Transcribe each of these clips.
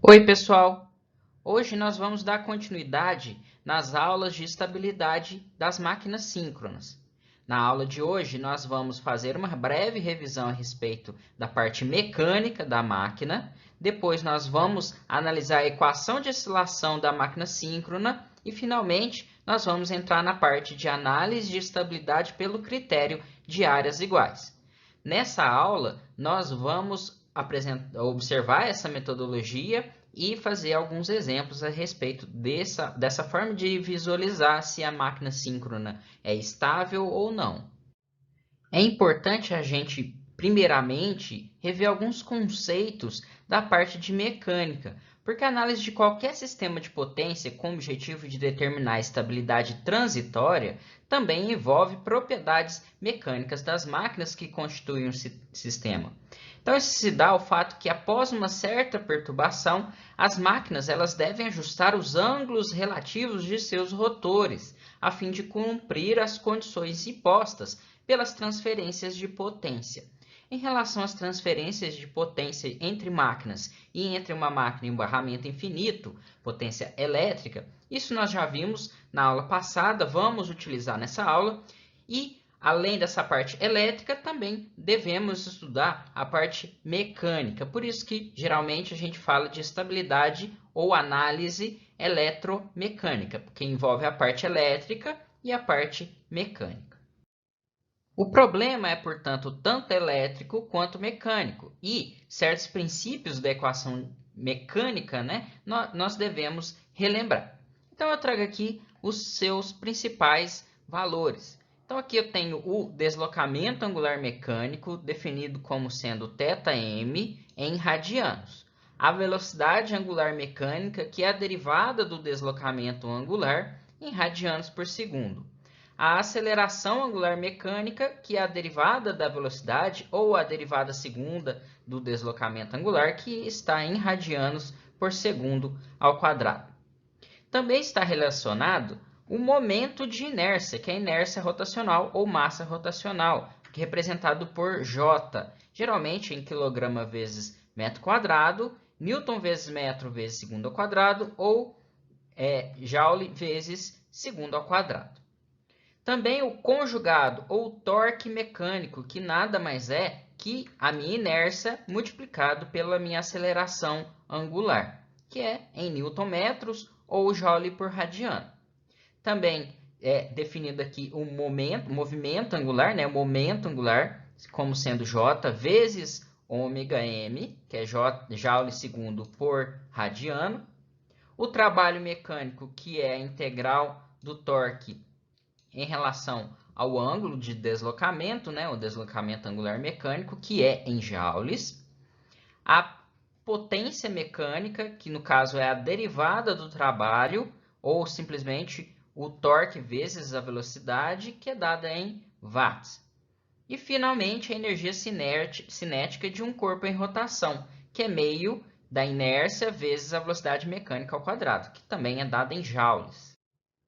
Oi, pessoal! Hoje nós vamos dar continuidade nas aulas de estabilidade das máquinas síncronas. Na aula de hoje, nós vamos fazer uma breve revisão a respeito da parte mecânica da máquina. Depois, nós vamos analisar a equação de oscilação da máquina síncrona. E, finalmente, nós vamos entrar na parte de análise de estabilidade pelo critério de áreas iguais. Nessa aula, nós vamos observar essa metodologia e fazer alguns exemplos a respeito dessa forma de visualizar se a máquina síncrona é estável ou não. É importante a gente, primeiramente, rever alguns conceitos da parte de mecânica, porque a análise de qualquer sistema de potência com o objetivo de determinar a estabilidade transitória também envolve propriedades mecânicas das máquinas que constituem o sistema. Então, isso se dá ao fato que, após uma certa perturbação, as máquinas devem ajustar os ângulos relativos de seus rotores, a fim de cumprir as condições impostas pelas transferências de potência. Em relação às transferências de potência entre máquinas e entre uma máquina em um barramento infinito, potência elétrica, isso nós já vimos na aula passada, vamos utilizar nessa aula. E, além dessa parte elétrica, também devemos estudar a parte mecânica. Por isso que, geralmente, a gente fala de estabilidade ou análise eletromecânica, porque envolve a parte elétrica e a parte mecânica. O problema é, portanto, tanto elétrico quanto mecânico. E certos princípios da equação mecânica, nós devemos relembrar. Então, eu trago aqui os seus principais valores. Então, aqui eu tenho o deslocamento angular mecânico, definido como sendo θm em radianos. A velocidade angular mecânica, que é a derivada do deslocamento angular, em radianos por segundo. A aceleração angular mecânica, que é a derivada da velocidade ou a derivada segunda do deslocamento angular, que está em radianos por segundo ao quadrado. Também está relacionado o momento de inércia, que é a inércia rotacional ou massa rotacional, que é representado por J, geralmente em quilograma vezes metro quadrado, Newton vezes metro vezes segundo ao quadrado ou Joule vezes segundo ao quadrado. Também o conjugado ou torque mecânico, que nada mais é que a minha inércia multiplicado pela minha aceleração angular, que é em newton-metros ou joule por radiano. Também é definido aqui o movimento angular, o momento angular, como sendo J vezes ômega m, que é joule segundo por radiano. O trabalho mecânico, que é a integral do torque em relação ao ângulo de deslocamento, o deslocamento angular mecânico, que é em joules. A potência mecânica, que no caso é a derivada do trabalho, ou simplesmente o torque vezes a velocidade, que é dada em watts. E, finalmente, a energia cinética de um corpo em rotação, que é meio da inércia vezes a velocidade mecânica ao quadrado, que também é dada em joules.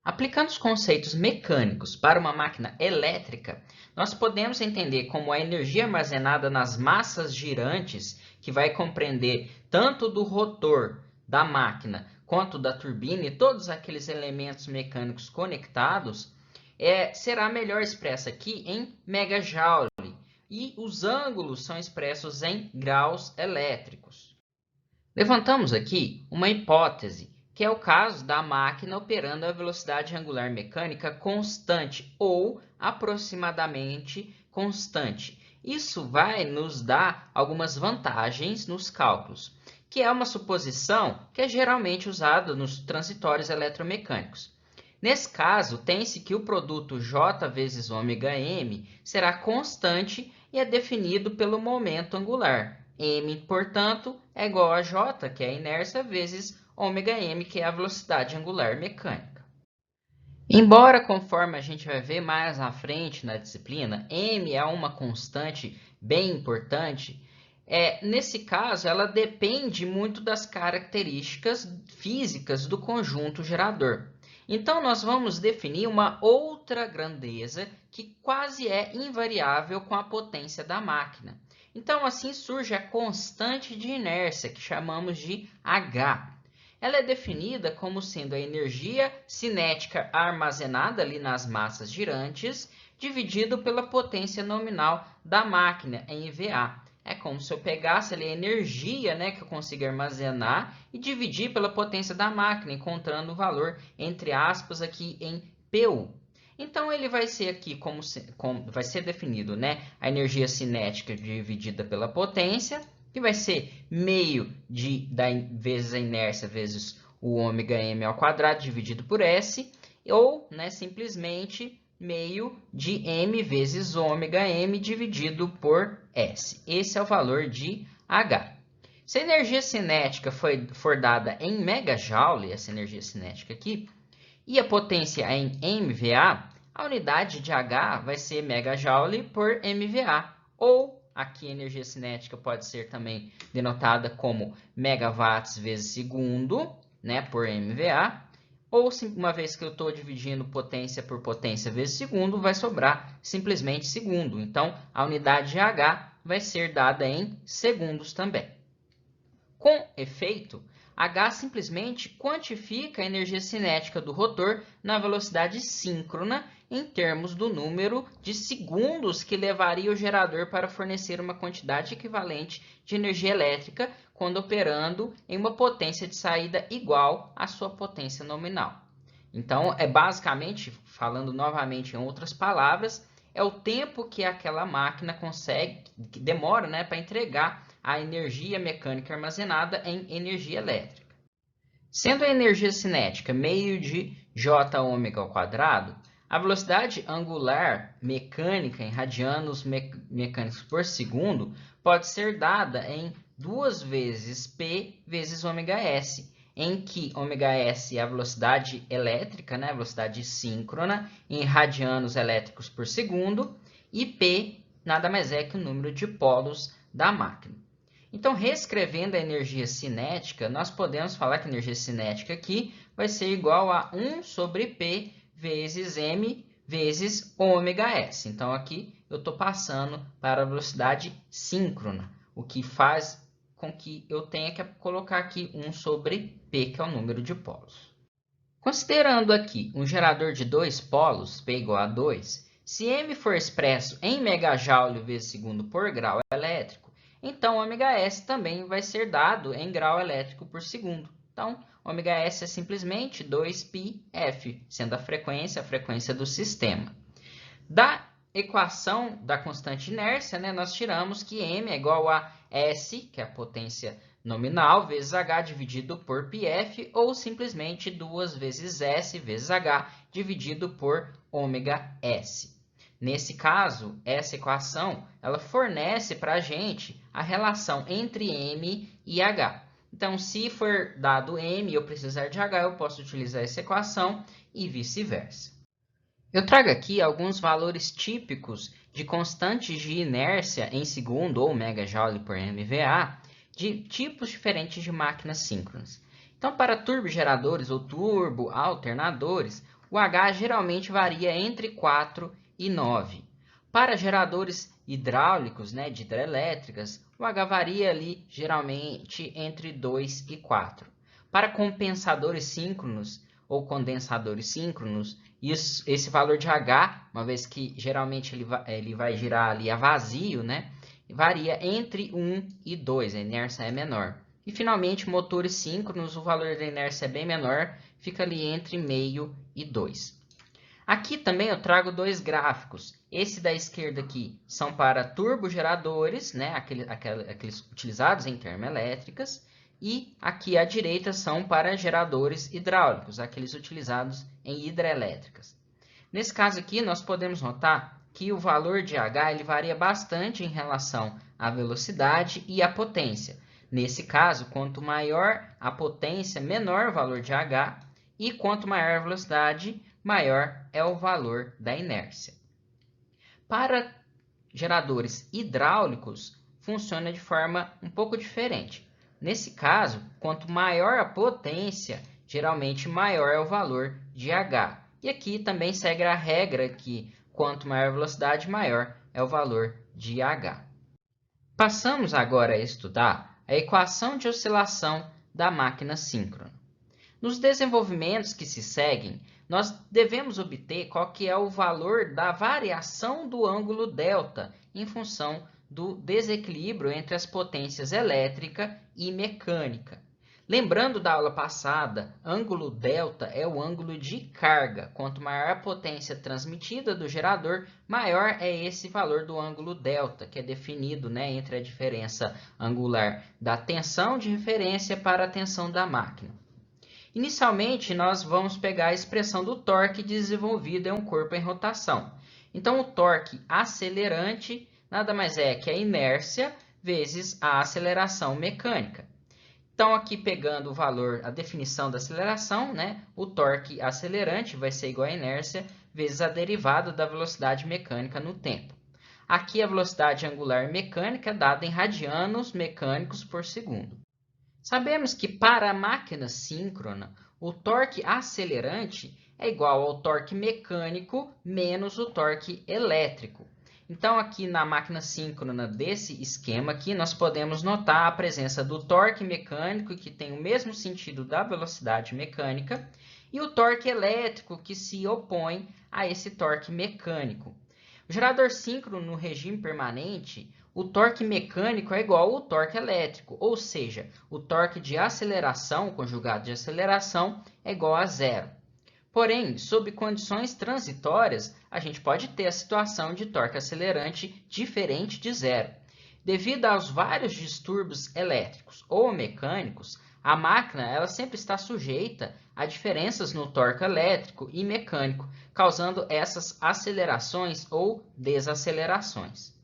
Aplicando os conceitos mecânicos para uma máquina elétrica, nós podemos entender como a energia armazenada nas massas girantes, que vai compreender tanto do rotor da máquina quanto da turbina e todos aqueles elementos mecânicos conectados, será melhor expressa aqui em megajoule, e os ângulos são expressos em graus elétricos. Levantamos aqui uma hipótese, que é o caso da máquina operando a velocidade angular mecânica constante ou aproximadamente constante. Isso vai nos dar algumas vantagens nos cálculos, que é uma suposição que é geralmente usada nos transitórios eletromecânicos. Nesse caso, tem-se que o produto J vezes ômega m será constante e é definido pelo momento angular. M, portanto, é igual a J, que é a inércia, vezes ômega m, que é a velocidade angular mecânica. Embora, conforme a gente vai ver mais à frente na disciplina, m é uma constante bem importante, nesse caso, ela depende muito das características físicas do conjunto gerador. Então, nós vamos definir uma outra grandeza que quase é invariável com a potência da máquina. Então, assim surge a constante de inércia, que chamamos de H. Ela é definida como sendo a energia cinética armazenada ali nas massas girantes, dividido pela potência nominal da máquina, em VA. É como se eu pegasse ali a energia, né, que eu consigo armazenar e dividir pela potência da máquina, encontrando o valor, entre aspas, aqui em PU. Então, ele vai ser aqui vai ser definido, né, a energia cinética dividida pela potência, que vai ser meio vezes a inércia vezes o ômega m ao quadrado dividido por S, ou, né, simplesmente meio de m vezes ômega m dividido por S. Esse é o valor de H. Se a energia cinética for dada em megajoule, essa energia cinética aqui, e a potência é em MVA, a unidade de H vai ser megajoule por MVA, ou aqui a energia cinética pode ser também denotada como megawatts vezes segundo, né, por MVA, ou uma vez que eu estou dividindo potência por potência vezes segundo, vai sobrar simplesmente segundo. Então, a unidade de H vai ser dada em segundos também. Com efeito, H simplesmente quantifica a energia cinética do rotor na velocidade síncrona em termos do número de segundos que levaria o gerador para fornecer uma quantidade equivalente de energia elétrica quando operando em uma potência de saída igual à sua potência nominal. Então, é basicamente, falando novamente em outras palavras, é o tempo que aquela máquina que demora, né, para entregar a energia mecânica armazenada em energia elétrica. Sendo a energia cinética meio de J ômega ao quadrado, a velocidade angular mecânica em radianos mecânicos por segundo pode ser dada em 2 vezes P vezes ômega S, em que ômega S é a velocidade elétrica, né, a velocidade síncrona, em radianos elétricos por segundo, e P nada mais é que o número de polos da máquina. Então, reescrevendo a energia cinética, nós podemos falar que a energia cinética aqui vai ser igual a 1 sobre P vezes M vezes ômega S. Então, aqui eu estou passando para a velocidade síncrona, o que faz com que eu tenha que colocar aqui 1 sobre P, que é o número de polos. Considerando aqui um gerador de 2 polos, P igual a 2, se M for expresso em megajoule vezes segundo por grau elétrico, então ômega S também vai ser dado em grau elétrico por segundo. Então, ômega S é simplesmente 2πf, sendo a frequência do sistema. Da equação da constante inércia, né, nós tiramos que M é igual a S, que é a potência nominal, vezes H dividido por πf, ou simplesmente 2 vezes S vezes H dividido por ômega S. Nesse caso, essa equação ela fornece para a gente a relação entre M e H. Então, se for dado M e eu precisar de H, eu posso utilizar essa equação e vice-versa. Eu trago aqui alguns valores típicos de constantes de inércia em segundo ou megajoule por MVA de tipos diferentes de máquinas síncronas. Então, para turbogeradores ou turbo-alternadores, o H geralmente varia entre 4 e 9. Para geradores hidráulicos, né, de hidrelétricas, o H varia ali geralmente entre 2 e 4. Para compensadores síncronos ou condensadores síncronos, esse valor de H, uma vez que geralmente ele vai girar ali a vazio, né, varia entre 1 e 2, a inércia é menor. E finalmente, motores síncronos, o valor da inércia é bem menor, fica ali entre meio e 2. Aqui também eu trago dois gráficos. Esse da esquerda aqui são para turbogeradores, né, aqueles utilizados em termoelétricas, e aqui à direita são para geradores hidráulicos, aqueles utilizados em hidrelétricas. Nesse caso aqui, nós podemos notar que o valor de H ele varia bastante em relação à velocidade e à potência. Nesse caso, quanto maior a potência, menor o valor de H, e quanto maior a velocidade, maior é o valor da inércia. Para geradores hidráulicos, funciona de forma um pouco diferente. Nesse caso, quanto maior a potência, geralmente maior é o valor de H. E aqui também segue a regra que quanto maior a velocidade, maior é o valor de H. Passamos agora a estudar a equação de oscilação da máquina síncrona. Nos desenvolvimentos que se seguem, nós devemos obter qual que é o valor da variação do ângulo delta em função do desequilíbrio entre as potências elétrica e mecânica. Lembrando da aula passada, ângulo delta é o ângulo de carga. Quanto maior a potência transmitida do gerador, maior é esse valor do ângulo delta, que é definido, né, entre a diferença angular da tensão de referência para a tensão da máquina. Inicialmente, nós vamos pegar a expressão do torque desenvolvido em um corpo em rotação. Então, o torque acelerante nada mais é que a inércia vezes a aceleração mecânica. Então, aqui pegando o valor, a definição da aceleração, né, o torque acelerante vai ser igual a inércia vezes a derivada da velocidade mecânica no tempo. Aqui a velocidade angular mecânica é dada em radianos mecânicos por segundo. Sabemos que para a máquina síncrona, o torque acelerante é igual ao torque mecânico menos o torque elétrico. Então, aqui na máquina síncrona desse esquema aqui, nós podemos notar a presença do torque mecânico, que tem o mesmo sentido da velocidade mecânica, e o torque elétrico, que se opõe a esse torque mecânico. O gerador síncrono no regime permanente, o torque mecânico é igual ao torque elétrico, ou seja, o torque de aceleração, conjugado de aceleração, é igual a zero. Porém, sob condições transitórias, a gente pode ter a situação de torque acelerante diferente de zero. Devido aos vários distúrbios elétricos ou mecânicos, a máquina ela sempre está sujeita a diferenças no torque elétrico e mecânico, causando essas acelerações ou desacelerações.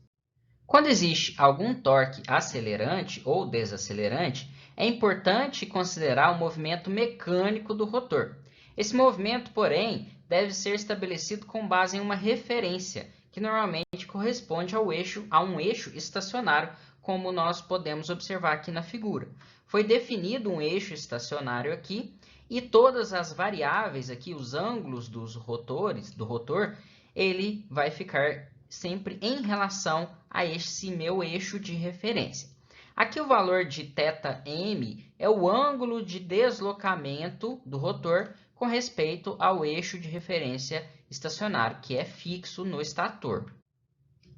Quando existe algum torque acelerante ou desacelerante, é importante considerar o movimento mecânico do rotor. Esse movimento, porém, deve ser estabelecido com base em uma referência, que normalmente corresponde a um eixo estacionário, como nós podemos observar aqui na figura. Foi definido um eixo estacionário aqui, e todas as variáveis aqui, os ângulos dos rotores, do rotor, ele vai ficar sempre em relação a esse meu eixo de referência. Aqui o valor de θm é o ângulo de deslocamento do rotor com respeito ao eixo de referência estacionário, que é fixo no estator.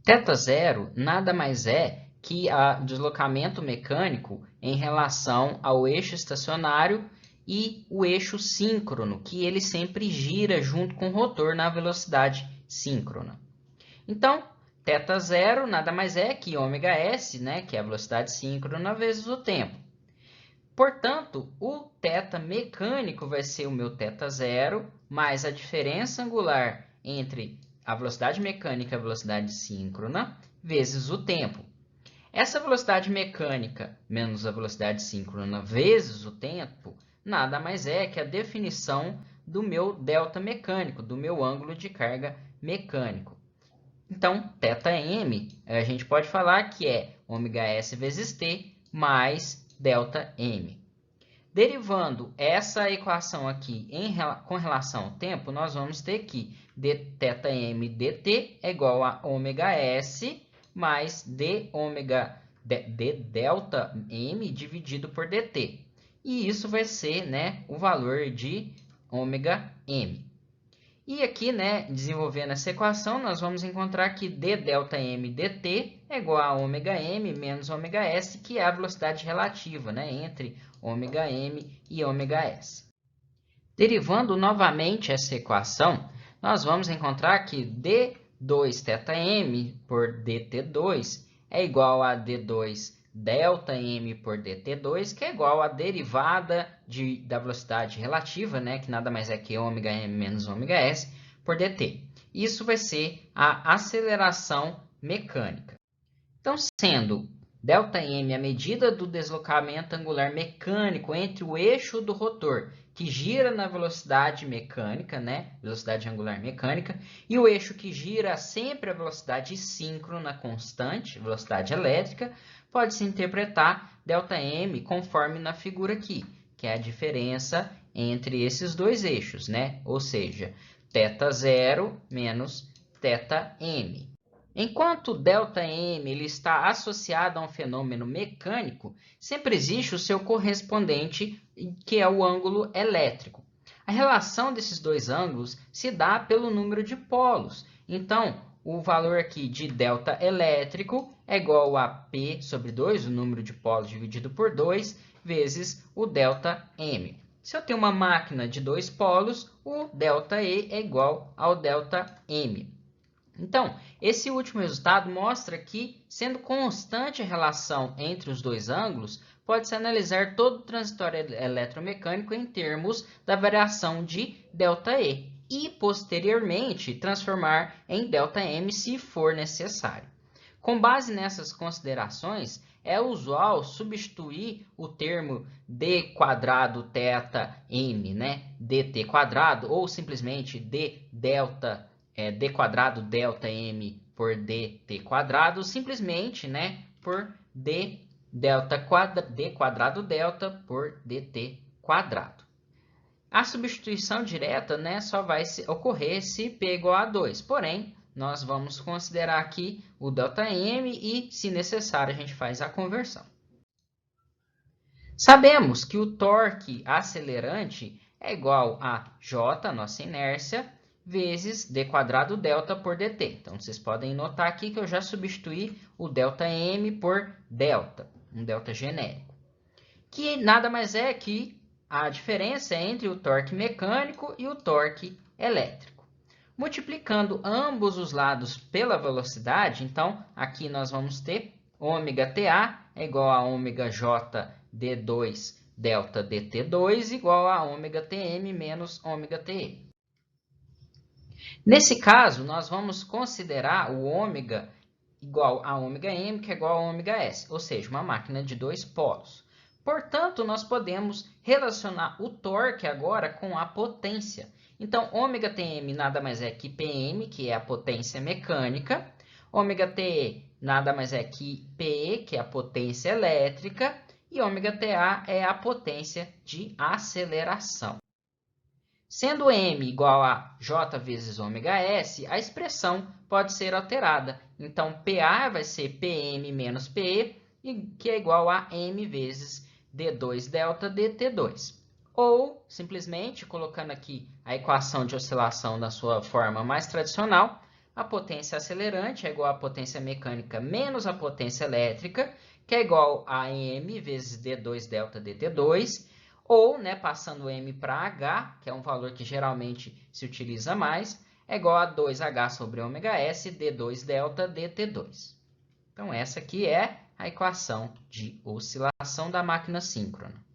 θ0 nada mais é que o deslocamento mecânico em relação ao eixo estacionário e o eixo síncrono, que ele sempre gira junto com o rotor na velocidade síncrona. Então, θ0 nada mais é que ômega-s, né, que é a velocidade síncrona vezes o tempo. Portanto, o θ mecânico vai ser o meu θ0 mais a diferença angular entre a velocidade mecânica e a velocidade síncrona vezes o tempo. Essa velocidade mecânica menos a velocidade síncrona vezes o tempo nada mais é que a definição do meu delta mecânico, do meu ângulo de carga mecânico. Então, θm, a gente pode falar que é ômega-s vezes t mais ΔM. Derivando essa equação aqui com relação ao tempo, nós vamos ter que dθm dt é igual a ômega-s mais dΔm dividido por dt. E isso vai ser, né, o valor de ômega-m. E aqui, né, desenvolvendo essa equação, nós vamos encontrar que dΔm dt é igual a ômega-m menos ômega-s, que é a velocidade relativa, né, entre ômega-m e ômega-s. Derivando novamente essa equação, nós vamos encontrar que d2θm por dt2 é igual a d2 ΔM por dt2, que é igual à derivada da velocidade relativa, né, que nada mais é que ômega-m menos ômega-s, por dt. Isso vai ser a aceleração mecânica. Então, sendo ΔM a medida do deslocamento angular mecânico entre o eixo do rotor, que gira na velocidade mecânica, né, velocidade angular mecânica, e o eixo que gira sempre a velocidade síncrona constante, velocidade elétrica, pode-se interpretar ΔM conforme na figura aqui, que é a diferença entre esses dois eixos, né? Ou seja, θ0 menos θm. Enquanto o ΔM ele está associado a um fenômeno mecânico, sempre existe o seu correspondente, que é o ângulo elétrico. A relação desses dois ângulos se dá pelo número de polos. Então, o valor aqui de delta elétrico é igual a P sobre 2, o número de polos dividido por 2, vezes o ΔM. Se eu tenho uma máquina de dois polos, o ΔE é igual ao ΔM. Então, esse último resultado mostra que, sendo constante a relação entre os dois ângulos, pode-se analisar todo o transitório eletromecânico em termos da variação de ΔE e, posteriormente, transformar em ΔM se for necessário. Com base nessas considerações, é usual substituir o termo d quadrado θ m, né, dt quadrado, ou simplesmente d quadrado delta m por dt quadrado, simplesmente, né, por d quadrado delta por dt quadrado. A substituição direta, né, só vai ocorrer se P igual a 2, porém, nós vamos considerar aqui o ΔM e, se necessário, a gente faz a conversão. Sabemos que o torque acelerante é igual a J, nossa inércia, vezes d quadrado delta por dt. Então, vocês podem notar aqui que eu já substituí o ΔM por delta, um delta genérico, que nada mais é que a diferença entre o torque mecânico e o torque elétrico. Multiplicando ambos os lados pela velocidade, então, aqui nós vamos ter ômega-TA é igual a ômega-J d2 delta dt2 igual a ômega-TM menos ômega-TE. Nesse caso, nós vamos considerar o ômega igual a ômega-M, que é igual a ômega-S, ou seja, uma máquina de dois polos. Portanto, nós podemos relacionar o torque agora com a potência. Então, ômega-Tm nada mais é que Pm, que é a potência mecânica. Ômega-Te nada mais é que Pe, que é a potência elétrica. E ômega-Ta é a potência de aceleração. Sendo m igual a j vezes ômega-s, a expressão pode ser alterada. Então, Pa vai ser Pm menos Pe, que é igual a m vezes d2 delta dt2. Ou, simplesmente, colocando aqui a equação de oscilação na sua forma mais tradicional, a potência acelerante é igual à potência mecânica menos a potência elétrica, que é igual a m vezes d2 delta dt2, ou, né, passando m para h, que é um valor que geralmente se utiliza mais, é igual a 2h sobre ômega-s d2 delta dt2. Então, essa aqui é a equação de oscilação da máquina síncrona.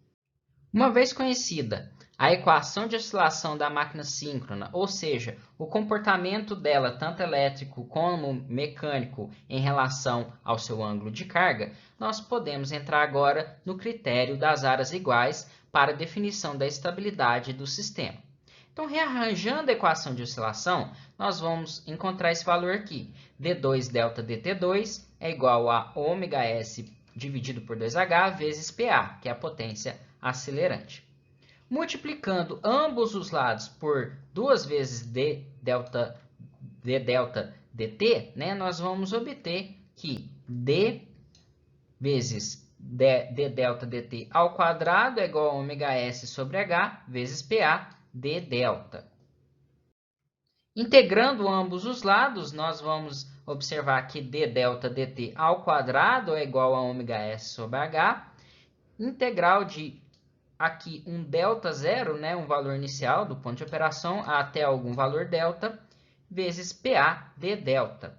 Uma vez conhecida a equação de oscilação da máquina síncrona, ou seja, o comportamento dela, tanto elétrico como mecânico, em relação ao seu ângulo de carga, nós podemos entrar agora no critério das áreas iguais para a definição da estabilidade do sistema. Então, rearranjando a equação de oscilação, nós vamos encontrar esse valor aqui. d2 delta dt2 é igual a ômega-s dividido por 2h vezes Pa, que é a potência acelerante. Multiplicando ambos os lados por 2 vezes d delta dt, né, nós vamos obter que d vezes d delta dt ao quadrado é igual a ômega-s sobre h vezes Pa d delta. Integrando ambos os lados, nós vamos observar que d delta dt ao quadrado é igual a ômega-s sobre h. Integral de aqui um delta zero, né, um valor inicial do ponto de operação até algum valor delta, vezes Pa d delta.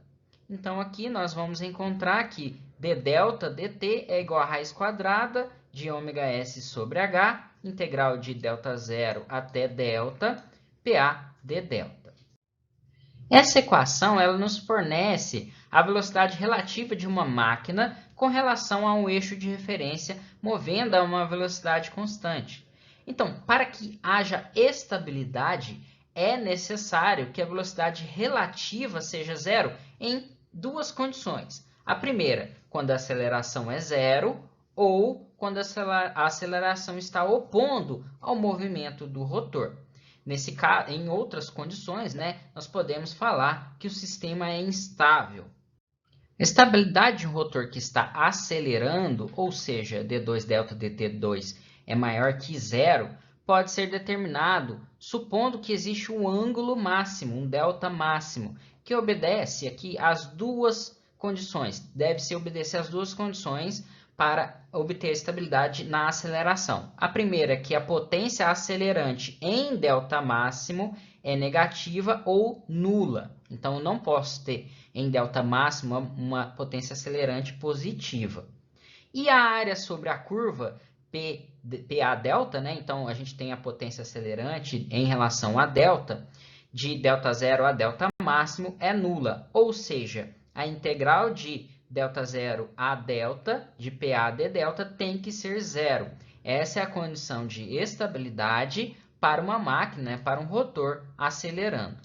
Então, aqui nós vamos encontrar que d delta dt é igual a raiz quadrada de ômega-s sobre h, integral de delta zero até delta, Pa d delta. Essa equação ela nos fornece a velocidade relativa de uma máquina com relação a um eixo de referência movendo a uma velocidade constante. Então, para que haja estabilidade, é necessário que a velocidade relativa seja zero em duas condições. A primeira, quando a aceleração é zero, ou quando a aceleração está opondo ao movimento do rotor. Nesse caso, em outras condições, né, nós podemos falar que o sistema é instável. Estabilidade de um rotor que está acelerando, ou seja, D2 delta dt2 é maior que zero, pode ser determinado supondo que existe um ângulo máximo, um delta máximo, que obedece aqui às duas condições. Deve-se obedecer às duas condições para obter estabilidade na aceleração. A primeira é que a potência acelerante em delta máximo é negativa ou nula. Então, eu não posso ter em delta máximo uma potência acelerante positiva. E a área sobre a curva PA delta, né? Então, a gente tem a potência acelerante em relação a delta, de delta zero a delta máximo, é nula. Ou seja, a integral de delta zero a delta, de PA de delta, tem que ser zero. Essa é a condição de estabilidade para uma máquina, para um rotor acelerando.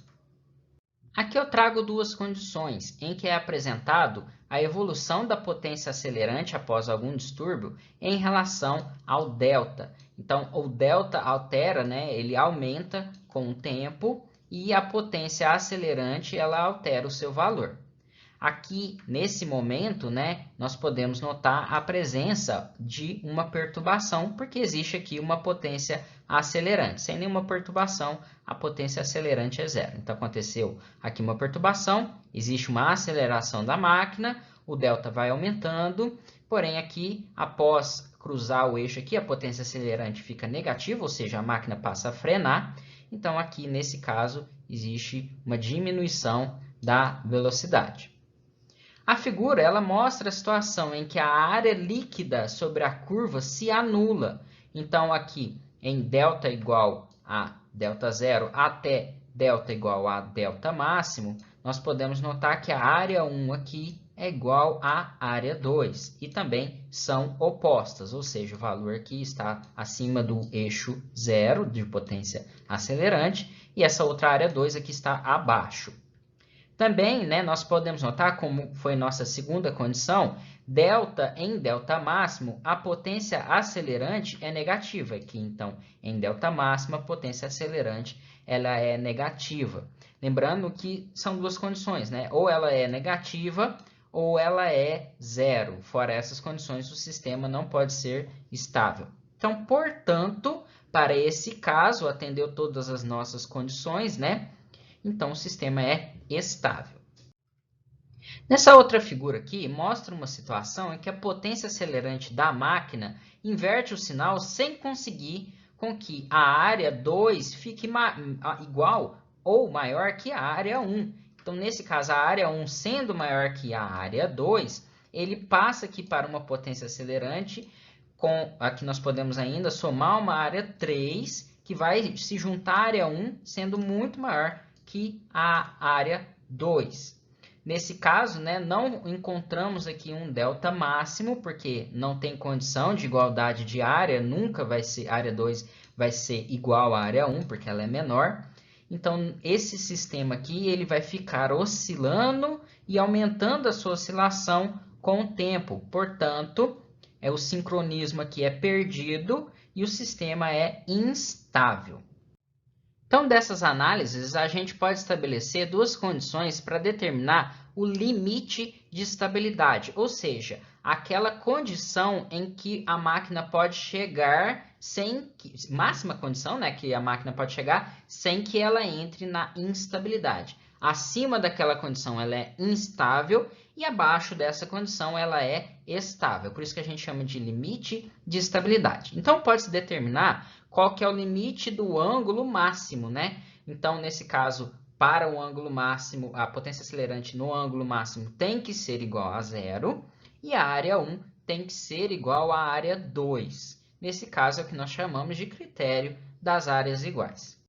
Aqui eu trago duas condições em que é apresentado a evolução da potência acelerante após algum distúrbio em relação ao delta. Então, o delta altera, né? Ele aumenta com o tempo e a potência acelerante ela altera o seu valor. Aqui, nesse momento, né, nós podemos notar a presença de uma perturbação, porque existe aqui uma potência acelerante. Sem nenhuma perturbação, a potência acelerante é zero. Então, aconteceu aqui uma perturbação, existe uma aceleração da máquina, o delta vai aumentando, porém aqui, após cruzar o eixo aqui, a potência acelerante fica negativa, ou seja, a máquina passa a frenar. Então, aqui, nesse caso, existe uma diminuição da velocidade. A figura ela mostra a situação em que a área líquida sobre a curva se anula. Então, aqui em delta igual a delta zero até delta igual a delta máximo, nós podemos notar que a área 1 aqui é igual à área 2 e também são opostas, ou seja, o valor aqui está acima do eixo zero de potência acelerante e essa outra área 2 aqui está abaixo. Também, né, nós podemos notar, como foi nossa segunda condição, delta em delta máximo, a potência acelerante é negativa. Aqui, então, em delta máximo, a potência acelerante ela é negativa. Lembrando que são duas condições, né? Ou ela é negativa ou ela é zero. Fora essas condições, o sistema não pode ser estável. Então, portanto, para esse caso, atendeu todas as nossas condições, né? Então, o sistema é estável. Nessa outra figura aqui, mostra uma situação em que a potência acelerante da máquina inverte o sinal sem conseguir com que a área 2 fique igual ou maior que a área 1. Então, nesse caso, a área 1 sendo maior que a área 2, ele passa aqui para uma potência acelerante, aqui nós podemos ainda somar uma área 3, que vai se juntar à área 1, sendo muito maior que a área 2. Nesse caso, né, não encontramos aqui um delta máximo, porque não tem condição de igualdade de área, nunca vai ser, a área 2 vai ser igual à área 1, porque ela é menor. Então, esse sistema aqui ele vai ficar oscilando e aumentando a sua oscilação com o tempo. Portanto, o sincronismo aqui é perdido e o sistema é instável. Então, dessas análises, a gente pode estabelecer duas condições para determinar o limite de estabilidade, ou seja, aquela condição em que a máquina pode chegar máxima condição, né, que a máquina pode chegar sem que ela entre na instabilidade. Acima daquela condição ela é instável e abaixo dessa condição ela é estável. Por isso que a gente chama de limite de estabilidade. Então, pode-se determinar qual que é o limite do ângulo máximo, né? Então, nesse caso, para o ângulo máximo, a potência acelerante no ângulo máximo tem que ser igual a zero e a área 1 tem que ser igual à área 2. Nesse caso, é o que nós chamamos de critério das áreas iguais.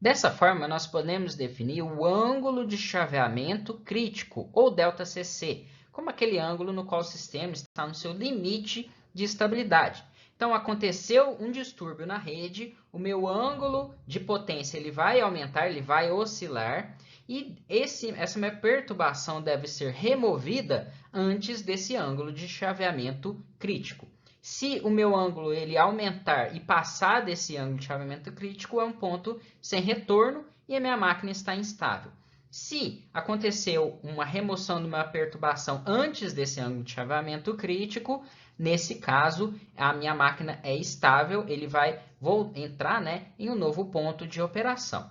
Dessa forma, nós podemos definir o ângulo de chaveamento crítico, ou ΔCC, como aquele ângulo no qual o sistema está no seu limite de estabilidade. Então, aconteceu um distúrbio na rede, o meu ângulo de potência ele vai aumentar, ele vai oscilar, e essa minha perturbação deve ser removida antes desse ângulo de chaveamento crítico. Se o meu ângulo ele aumentar e passar desse ângulo de chaveamento crítico, é um ponto sem retorno e a minha máquina está instável. Se aconteceu uma remoção de uma perturbação antes desse ângulo de chaveamento crítico, nesse caso, a minha máquina é estável, ele vai entrar, né, em um novo ponto de operação.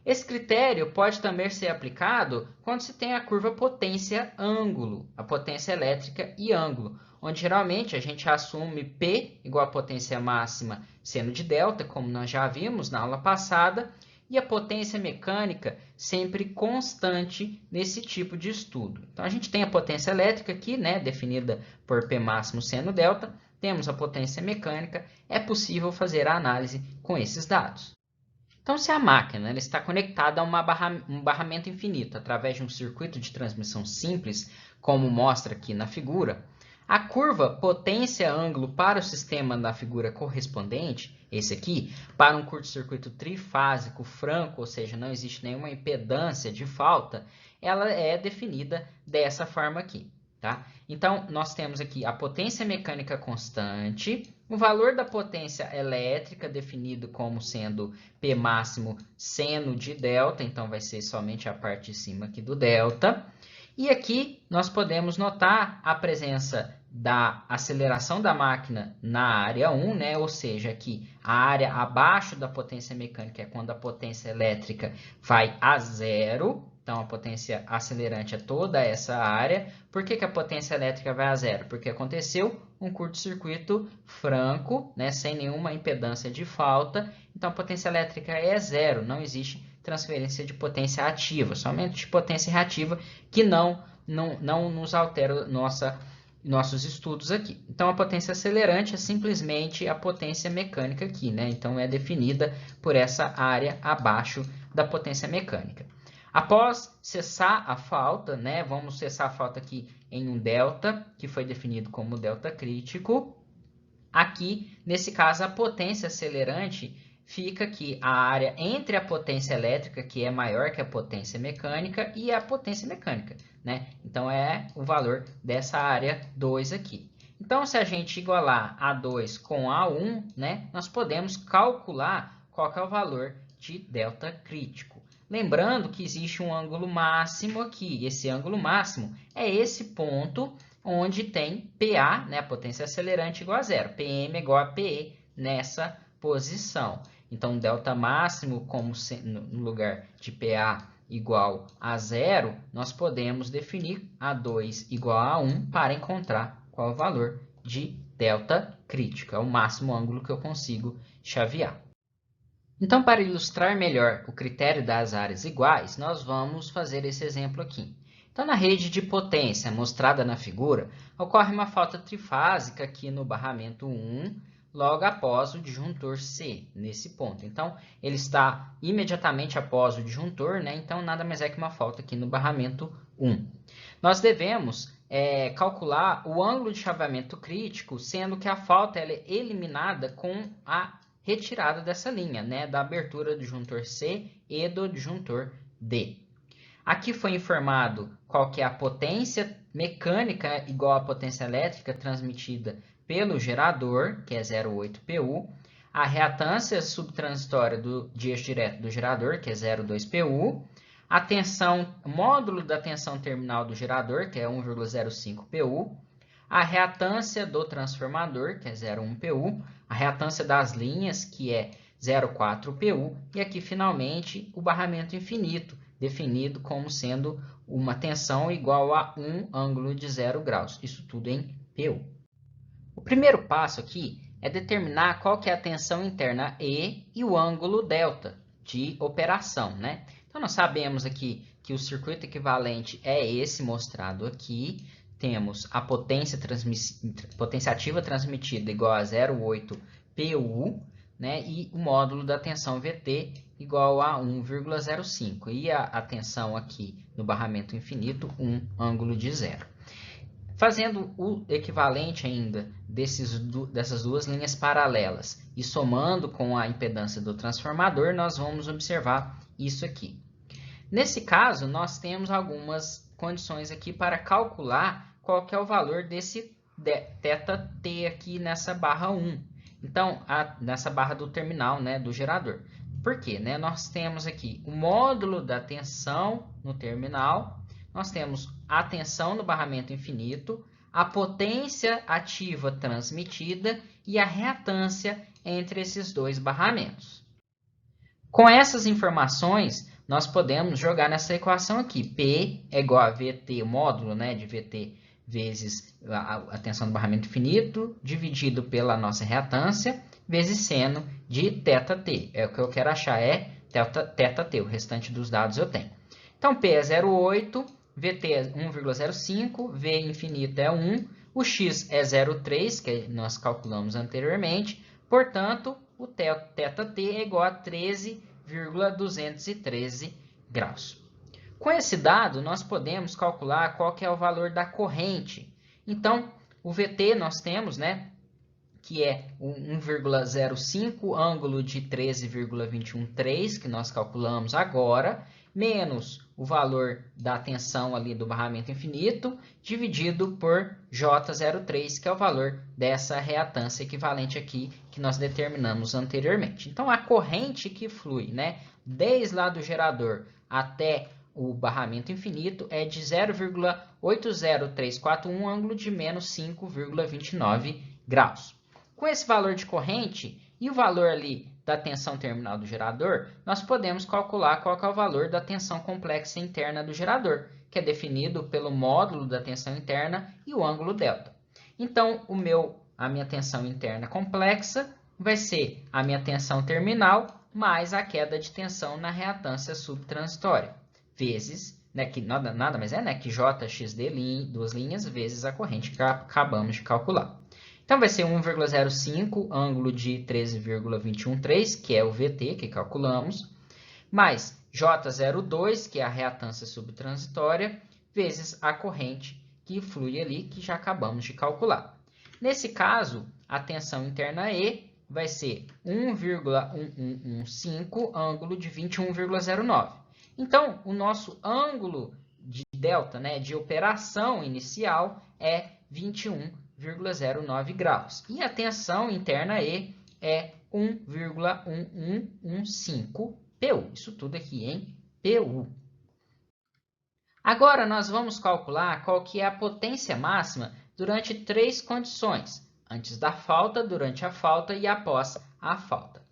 Esse critério pode também ser aplicado quando se tem a curva potência-ângulo, a potência elétrica e ângulo, onde geralmente a gente assume P igual a potência máxima seno de delta, como nós já vimos na aula passada, e a potência mecânica sempre constante nesse tipo de estudo. Então, a gente tem a potência elétrica aqui, né, definida por P máximo seno delta, temos a potência mecânica, é possível fazer a análise com esses dados. Então, se a máquina ela está conectada a um barramento infinito através de um circuito de transmissão simples, como mostra aqui na figura, a curva potência-ângulo para o sistema da figura correspondente, esse aqui, para um curto-circuito trifásico franco, ou seja, não existe nenhuma impedância de falta, ela é definida dessa forma aqui. Tá? Então, nós temos aqui a potência mecânica constante, o valor da potência elétrica definido como sendo P máximo seno de delta, então vai ser somente a parte de cima aqui do delta. E aqui nós podemos notar a presença da aceleração da máquina na área 1, né? Ou seja, aqui a área abaixo da potência mecânica é quando a potência elétrica vai a zero. Então, a potência acelerante é toda essa área. Por que a potência elétrica vai a zero? Porque aconteceu um curto-circuito franco, né, sem nenhuma impedância de falta. Então, a potência elétrica é zero, não existe transferência de potência ativa, somente de potência reativa, que não nos altera nossos estudos aqui. Então, a potência acelerante é simplesmente a potência mecânica aqui, né? Então, é definida por essa área abaixo da potência mecânica. Após cessar a falta, né, vamos cessar a falta aqui em um delta, que foi definido como delta crítico. Aqui, nesse caso, a potência acelerante fica aqui a área entre a potência elétrica, que é maior que a potência mecânica, e a potência mecânica, né? Então, é o valor dessa área 2 aqui. Então, se a gente igualar A2 com A1, né, nós podemos calcular qual que é o valor de delta crítico. Lembrando que existe um ângulo máximo aqui. Esse ângulo máximo é esse ponto onde tem PA, né, a potência acelerante, igual a zero. PM igual a PE nessa posição. Então, delta máximo, como no lugar de PA igual a zero, nós podemos definir A2 igual a 1 para encontrar qual o valor de delta crítico. É o máximo ângulo que eu consigo chavear. Então, para ilustrar melhor o critério das áreas iguais, nós vamos fazer esse exemplo aqui. Então, na rede de potência mostrada na figura, ocorre uma falta trifásica aqui no barramento 1, logo após o disjuntor C, nesse ponto. Então, ele está imediatamente após o disjuntor, né? Então, nada mais é que uma falta aqui no barramento 1. Nós devemos calcular o ângulo de chaveamento crítico, sendo que a falta ela é eliminada com a retirada dessa linha, né, da abertura do disjuntor C e do disjuntor D. Aqui foi informado qual que é a potência mecânica igual à potência elétrica transmitida pelo gerador, que é 0,8 PU, a reatância subtransitória de eixo direto do gerador, que é 0,2 PU, a tensão, módulo da tensão terminal do gerador, que é 1,05 PU, a reatância do transformador, que é 0,1 PU, a reatância das linhas, que é 0,4 PU, e aqui, finalmente, o barramento infinito, definido como sendo uma tensão igual a um ângulo de 0 graus. Isso tudo em PU. O primeiro passo aqui é determinar qual que é a tensão interna E e o ângulo delta de operação, né? Então, nós sabemos aqui que o circuito equivalente é esse mostrado aqui. Temos a potência ativa transmitida igual a 0,8 PU, né? E o módulo da tensão VT igual a 1,05. E a tensão aqui no barramento infinito, um ângulo de zero. Fazendo o equivalente ainda dessas duas linhas paralelas e somando com a impedância do transformador, nós vamos observar isso aqui. Nesse caso, nós temos algumas condições aqui para calcular qual que é o valor desse θt aqui nessa barra 1. Então, nessa barra do terminal, né, do gerador. Por quê? Né? Nós temos aqui o módulo da tensão no terminal, nós temos a tensão no barramento infinito, a potência ativa transmitida e a reatância entre esses dois barramentos. Com essas informações, nós podemos jogar nessa equação aqui. P é igual a VT, o módulo, né, de VT vezes a tensão do barramento infinito, dividido pela nossa reatância, vezes seno de θt. É o que eu quero achar, é θt. O restante dos dados eu tenho. Então, P é 0,8, VT é 1,05, V infinito é 1, o x é 0,3, que nós calculamos anteriormente. Portanto, o θt é igual a 13,213 graus. Com esse dado, nós podemos calcular qual que é o valor da corrente. Então, o VT nós temos, né, que é 1,05 ângulo de 13,213, que nós calculamos agora, menos o valor da tensão ali do barramento infinito, dividido por J03, que é o valor dessa reatância equivalente aqui que nós determinamos anteriormente. Então, a corrente que flui, né, desde lá do gerador até o barramento infinito é de 0,80341, ângulo de menos 5,29 graus. Com esse valor de corrente e o valor ali da tensão terminal do gerador, nós podemos calcular qual que é o valor da tensão complexa interna do gerador, que é definido pelo módulo da tensão interna e o ângulo delta. Então, a minha tensão interna complexa vai ser a minha tensão terminal mais a queda de tensão na reatância subtransitória, vezes, né, que nada mais é, né, que JXD, duas linhas, vezes a corrente que acabamos de calcular. Então, vai ser 1,05 ângulo de 13,213, que é o VT que calculamos, mais J02, que é a reatância subtransitória, vezes a corrente que flui ali, que já acabamos de calcular. Nesse caso, a tensão interna E vai ser 1,1115 ângulo de 21,09. Então, o nosso ângulo de delta, né, de operação inicial é 21,09 graus. E a tensão interna E é 1,1115 PU. Isso tudo aqui em PU. Agora, nós vamos calcular qual que é a potência máxima durante três condições: antes da falta, durante a falta e após a falta.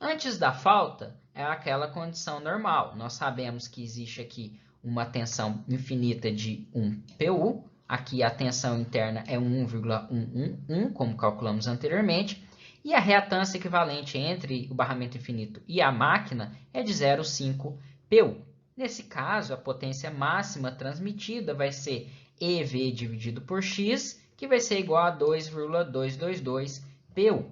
Antes da falta é aquela condição normal. Nós sabemos que existe aqui uma tensão infinita de 1 PU. Aqui a tensão interna é 1,111, como calculamos anteriormente. E a reatância equivalente entre o barramento infinito e a máquina é de 0,5 PU. Nesse caso, a potência máxima transmitida vai ser EV dividido por X, que vai ser igual a 2,222 PU.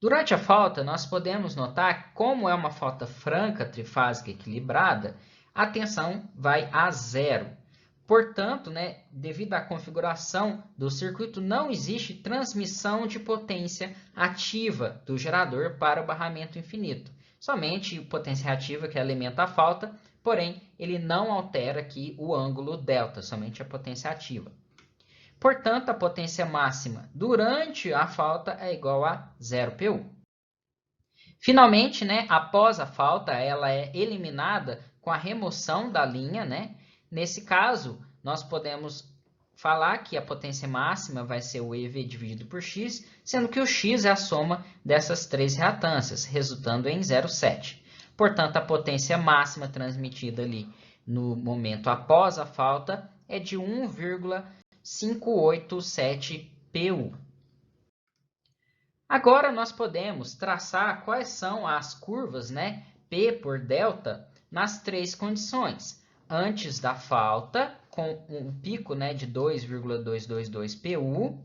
Durante a falta, nós podemos notar que, como é uma falta franca, trifásica equilibrada, a tensão vai a zero. Portanto, né, devido à configuração do circuito, não existe transmissão de potência ativa do gerador para o barramento infinito. Somente potência reativa que alimenta a falta, porém, ele não altera aqui o ângulo delta, somente a potência ativa. Portanto, a potência máxima durante a falta é igual a 0 PU. Finalmente, né, após a falta, ela é eliminada com a remoção da linha, né? Nesse caso, nós podemos falar que a potência máxima vai ser o EV dividido por X, sendo que o X é a soma dessas três reatâncias, resultando em 0,7. Portanto, a potência máxima transmitida ali no momento após a falta é de 1,587 PU. Agora, nós podemos traçar quais são as curvas, né, P por delta nas três condições. Antes da falta, com um pico, né, de 2,222 PU.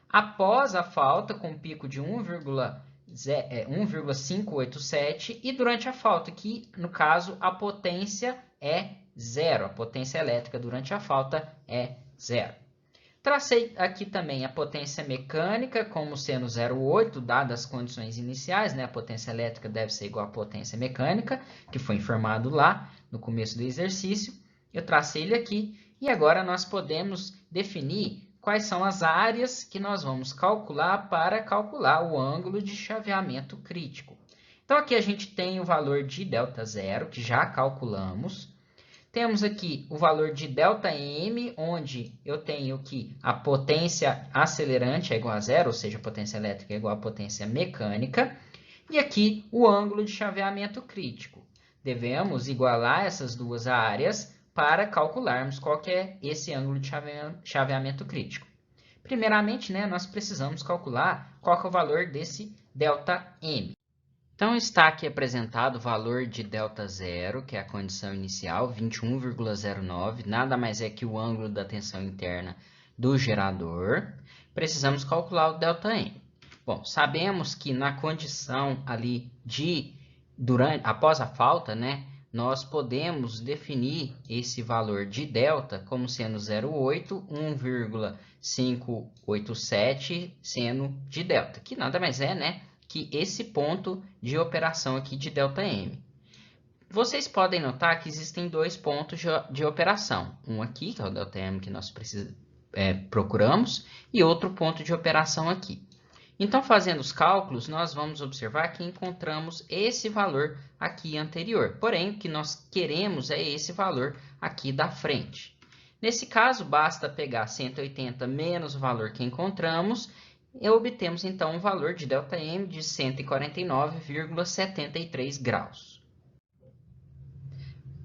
Após a falta, com um pico de 1,587. E durante a falta, que no caso a potência é zero. A potência elétrica durante a falta é zero. Tracei aqui também a potência mecânica como sendo 0,8, dadas as condições iniciais, né? A potência elétrica deve ser igual à potência mecânica, que foi informado lá no começo do exercício. Eu tracei ele aqui e agora nós podemos definir quais são as áreas que nós vamos calcular para calcular o ângulo de chaveamento crítico. Então, aqui a gente tem o valor de ΔZ, que já calculamos. Temos aqui o valor de ΔM, onde eu tenho que a potência acelerante é igual a zero, ou seja, a potência elétrica é igual à potência mecânica. E aqui o ângulo de chaveamento crítico. Devemos igualar essas duas áreas para calcularmos qual que é esse ângulo de chaveamento crítico. Primeiramente, né, nós precisamos calcular qual que é o valor desse ΔM. Então, está aqui apresentado o valor de ΔZ, que é a condição inicial, 21,09, nada mais é que o ângulo da tensão interna do gerador. Precisamos calcular o ΔM. Bom, sabemos que na condição ali após a falta, né, nós podemos definir esse valor de delta como sendo 0,8, 1,587 seno de delta, que nada mais é, né, que esse ponto de operação aqui de ΔM. Vocês podem notar que existem dois pontos de operação. Um aqui, que é o ΔM que nós procuramos, e outro ponto de operação aqui. Então, fazendo os cálculos, nós vamos observar que encontramos esse valor aqui anterior. Porém, o que nós queremos é esse valor aqui da frente. Nesse caso, basta pegar 180 menos o valor que encontramos e obtemos, então, um valor de ΔM de 149,73 graus.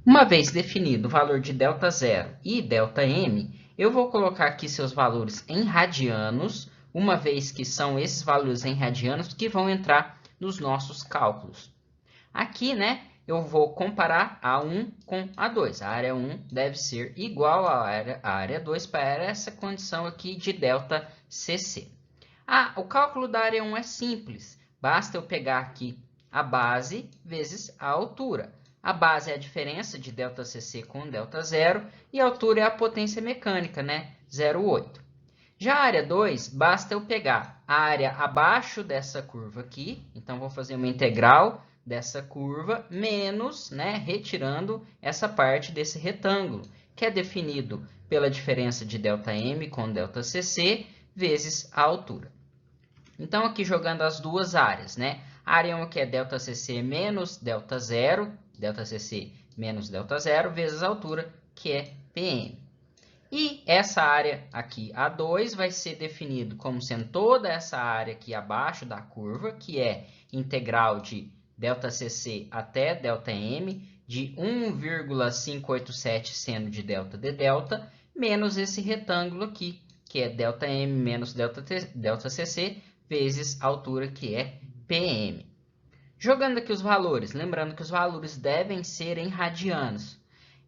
Uma vez definido o valor de ΔZ e ΔM, eu vou colocar aqui seus valores em radianos, uma vez que são esses valores em radianos que vão entrar nos nossos cálculos. Aqui, né, eu vou comparar A1 com A2. A área 1 deve ser igual à área 2 para essa condição aqui de ΔCC. O cálculo da área 1 é simples. Basta eu pegar aqui a base vezes a altura. A base é a diferença de ΔCC com ΔZ e a altura é a potência mecânica, né, 0,8. Já a área 2, basta eu pegar a área abaixo dessa curva aqui, então vou fazer uma integral dessa curva, menos, né, retirando essa parte desse retângulo, que é definido pela diferença de ΔM com ΔCC, vezes a altura. Então, aqui jogando as duas áreas, né, a área 1 que é ΔCC menos ΔZ, ΔCC menos ΔZ, vezes a altura, que é PM. E essa área aqui, A2, vai ser definido como sendo toda essa área aqui abaixo da curva, que é integral de ΔCC até ΔM, de 1,587 seno de ΔD delta, menos esse retângulo aqui, que é ΔM menos ΔCC, vezes a altura, que é PM. Jogando aqui os valores, lembrando que os valores devem ser em radianos.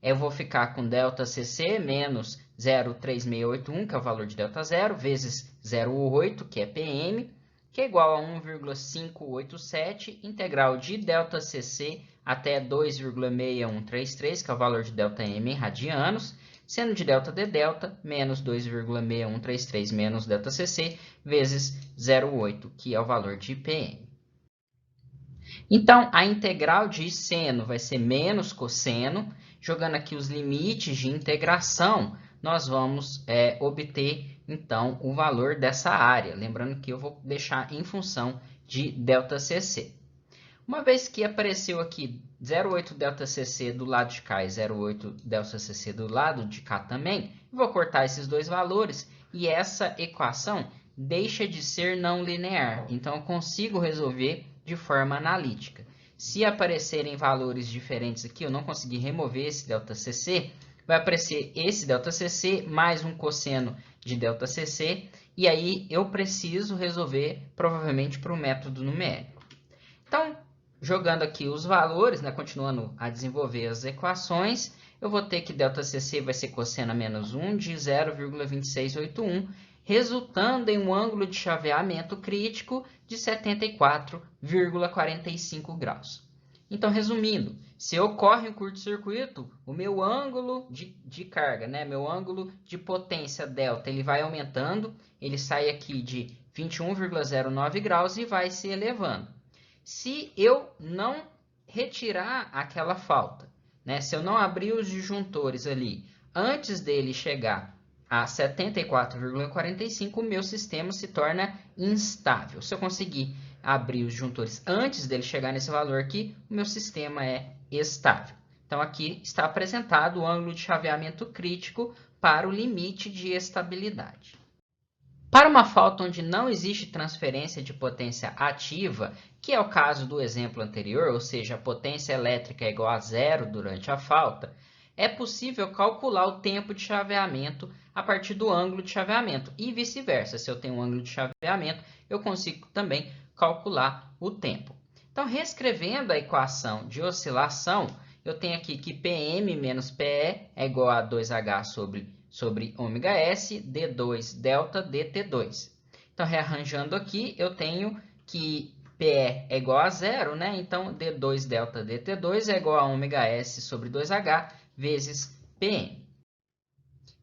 Eu vou ficar com ΔCC menos 0,3681, que é o valor de ΔZ, vezes 0,8, que é PM, que é igual a 1,587, integral de ΔCC até 2,6133, que é o valor de ΔM em radianos, seno de ΔD delta, menos 2,6133 menos ΔCC, vezes 0,8, que é o valor de PM. Então, a integral de seno vai ser menos cosseno. Jogando aqui os limites de integração, nós vamos obter, então, o valor dessa área. Lembrando que eu vou deixar em função de ΔCC. Uma vez que apareceu aqui 0,8 ΔCC do lado de cá e 0,8 ΔCC do lado de cá também, vou cortar esses dois valores e essa equação deixa de ser não linear. Então, eu consigo resolver de forma analítica. Se aparecerem valores diferentes aqui, eu não conseguir remover esse ΔCC, vai aparecer esse ΔCC mais um cosseno de ΔCC, e aí eu preciso resolver provavelmente para o método numérico. Então, jogando aqui os valores, né, continuando a desenvolver as equações, eu vou ter que ΔCC vai ser cosseno a menos 1 de 0,2681, resultando em um ângulo de chaveamento crítico de 74,45 graus. Então, resumindo, se ocorre um curto-circuito, o meu ângulo de carga, né, meu ângulo de potência delta, ele vai aumentando, ele sai aqui de 21,09 graus e vai se elevando. Se eu não retirar aquela falta, né, se eu não abrir os disjuntores ali antes dele chegar a 74,45, o meu sistema se torna instável. Se eu conseguir abrir os disjuntores antes dele chegar nesse valor aqui, o meu sistema é estável. Então, aqui está apresentado o ângulo de chaveamento crítico para o limite de estabilidade. Para uma falta onde não existe transferência de potência ativa, que é o caso do exemplo anterior, ou seja, a potência elétrica é igual a zero durante a falta, é possível calcular o tempo de chaveamento a partir do ângulo de chaveamento e vice-versa. Se eu tenho um ângulo de chaveamento, eu consigo também calcular o tempo. Então, reescrevendo a equação de oscilação, eu tenho aqui que Pm menos Pe é igual a 2H sobre ômega-s, d2 delta dt2. Então, rearranjando aqui, eu tenho que Pe é igual a zero, né? Então, d2 delta dt2 é igual a ômega-s sobre 2H vezes Pm.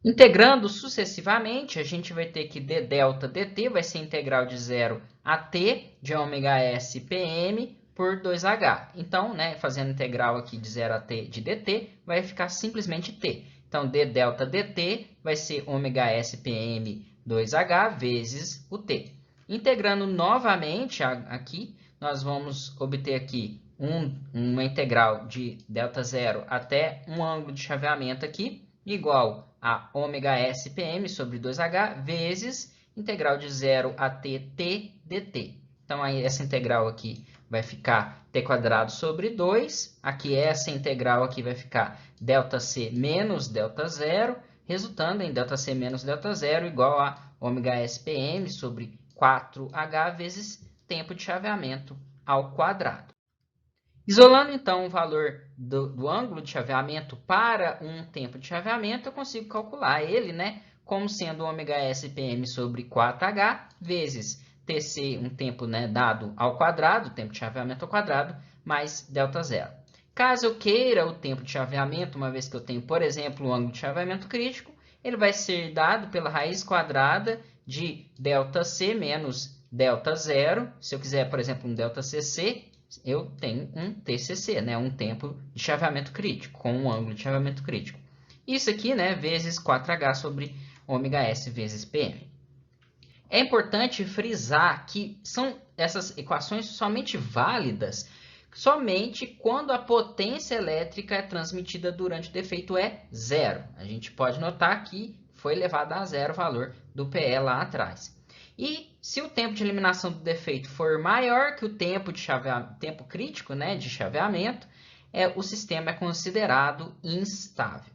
Integrando sucessivamente, a gente vai ter que d delta dt vai ser integral de 0 a t de ômega-s Pm por 2H. Então, né, fazendo integral aqui de 0 a t de dt, vai ficar simplesmente t. Então, d delta dt vai ser ômega-s Pm 2H vezes o t. Integrando novamente aqui, nós vamos obter aqui uma integral de delta 0 até um ângulo de chaveamento aqui, igual a ômega-s Pm sobre 2H vezes integral de 0 a t dt. Então, aí, essa integral aqui vai ficar t quadrado sobre 2. Aqui, essa integral aqui vai ficar ΔC menos ΔZ, resultando em ΔC menos ΔZ igual a ômega-s Pm sobre 4H vezes tempo de chaveamento ao quadrado. Isolando, então, o valor do ângulo de chaveamento para um tempo de chaveamento, eu consigo calcular ele, né, como sendo ômega-s Pm sobre 4H vezes Tc, um tempo, né, dado ao quadrado, tempo de chaveamento ao quadrado, mais ΔZ. Caso eu queira o tempo de chaveamento, uma vez que eu tenho, por exemplo, o ângulo de chaveamento crítico, ele vai ser dado pela raiz quadrada de ΔC menos ΔZ. Se eu quiser, por exemplo, um ΔCC, eu tenho um TCC, né, um tempo de chaveamento crítico, com um ângulo de chaveamento crítico. Isso aqui, né, vezes 4H sobre ômega-s vezes Pm. É importante frisar que são essas equações somente válidas somente quando a potência elétrica é transmitida durante o defeito é zero. A gente pode notar que foi elevado a zero o valor do PE lá atrás. E se o tempo de eliminação do defeito for maior que o tempo crítico, né, de chaveamento, o sistema é considerado instável.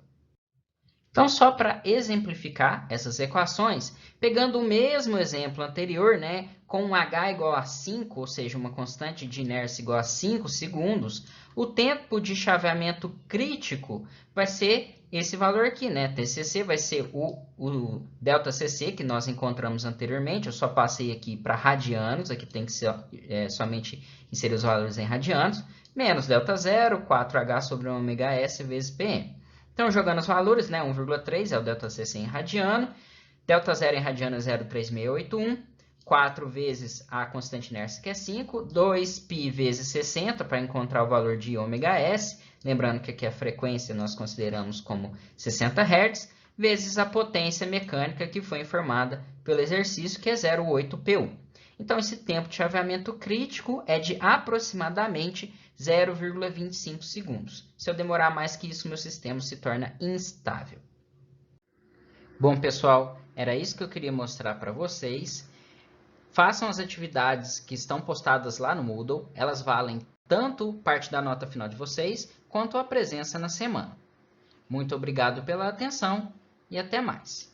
Então, só para exemplificar essas equações, pegando o mesmo exemplo anterior, né, com um h igual a 5, ou seja, uma constante de inércia igual a 5 segundos, o tempo de chaveamento crítico vai ser esse valor aqui, né? TCC vai ser o ΔCC que nós encontramos anteriormente. Eu só passei aqui para radianos, aqui tem que ser somente inserir os valores em radianos, menos ΔZ, 4H sobre ômega-s vezes Pm. Então, jogando os valores, né, 1,3 é o ΔCC em radiano, ΔZ em radiano é 0,3681, 4 vezes a constante inércia, que é 5, 2π vezes 60 para encontrar o valor de ômega-s, lembrando que aqui a frequência nós consideramos como 60 Hz, vezes a potência mecânica que foi informada pelo exercício, que é 0,8Pu. Então, esse tempo de chaveamento crítico é de aproximadamente 0,25 segundos. Se eu demorar mais que isso, meu sistema se torna instável. Bom, pessoal, era isso que eu queria mostrar para vocês. Façam as atividades que estão postadas lá no Moodle. Elas valem tanto parte da nota final de vocês, quanto a presença na semana. Muito obrigado pela atenção e até mais.